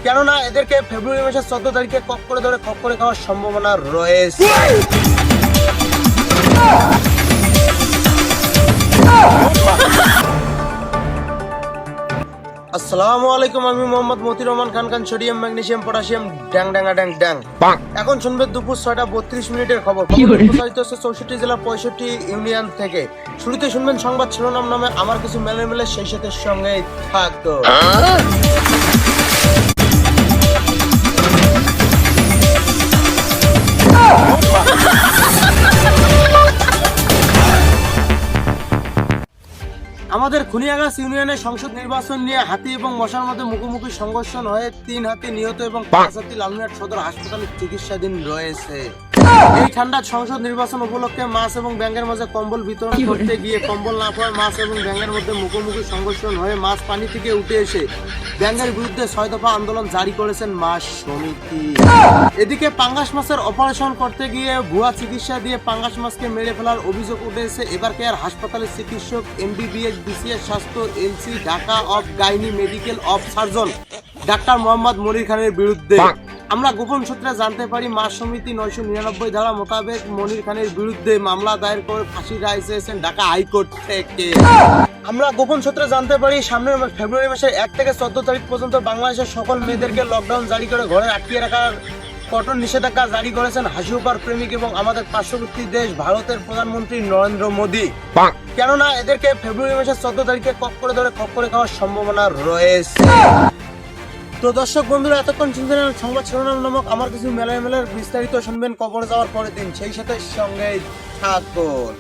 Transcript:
কেননা এদেরকে ফেব্রুয়ারি মাসের 14 তারিখে কক করে ধরে খপ করে খাওয়ার সম্ভাবনা রয়েছে। আসসালামু আলাইকুম, আমি Mohammad Motiur Rahman Khan, sodium magnesium potassium ড্যাং ড্যাঙ্গা ড্যাং ড্যাং। এখন শুনবে দুপুর 6:32 খবর প্রচারিত হচ্ছে 64 জেলার 65 ইউনিয়ন থেকে। শুরুতে শুনবেন সংবাদ শিরোনাম নামে আমার কিছু মেলে সেই সাথে সঙ্গে থাকতো। আমাদের খুনিয়াগাছ ইউনিয়নের সংসদ নির্বাচন নিয়ে হাতি এবং মশার মধ্যে মুখোমুখি সংঘর্ষণ হয়ে 3 হাতি নিহত এবং 5 হাতি লালমিয়াট সদর হাসপাতালে চিকিৎসাধীন রয়েছে। এই ঠান্ডার সংসদ নির্বাচন উপলক্ষে মাছ এবং ব্যাঙের মাঝে কম্বল বিতরণ করতে গিয়ে কম্বল না পাওয়ায় মাছ এবং ব্যাঙের মধ্যে মুখোমুখি সংঘর্ষণ হয়ে মাছ পানি থেকে উঠে এসে ব্যাঙের বিরুদ্ধে 6 দফা আন্দোলন জারি করেছেন মাছ সমিতি। এদিকে পাঙ্গাস মাছের অপারেশন করতে গিয়ে ভুয়া চিকিৎসা দিয়ে পাঙ্গাস মাছকে মেরে ফেলার অভিযোগ উঠেছে এবার কেয়ার হাসপাতালের চিকিৎসক MBBS BCS স্বাস্থ্য LC Dhaka of gynae medical of surgeon doctor Mohammad Monir খানের বিরুদ্ধে। আমরা গোপন সূত্রে জানতে পারি মাছ সমিতি 999 ধারা মোতাবেক মনির খানের বিরুদ্ধে মামলা দায়ের করে ফাঁসির রায় চেয়েছেন ঢাকা হাইকোর্ট থেকে। আমরা গোপন সূত্রে জানতে পারি সামনের ফেব্রুয়ারি মাসের 1 থেকে 14 তারিখ পর্যন্ত বাংলাদেশের সকল মেয়েদেরকে লকডাউন জারি করে ঘরে আটকিয়ে রাখার কঠোর নিষেধাজ্ঞা জারি করেছেন হাসিউপার প্রেমিক এবং আমাদের পার্শ্ববর্তী দেশ ভারতের প্রধানমন্ত্রী নরেন্দ্র মোদী। কেননা এদেরকে ফেব্রুয়ারি মাসের 14 তারিখে কক করে ধরে খপ করে খাওয়ার সম্ভাবনা রয়েছে। তো দর্শক বন্ধুরা, এতক্ষণ শুনছেন সংবাদ শিরোনাম নামক আমার কিছু মেলার বিস্তারিত শুনবেন কবর যাওয়ার পরের দিন, সেই সাথে সঙ্গে থাকুন।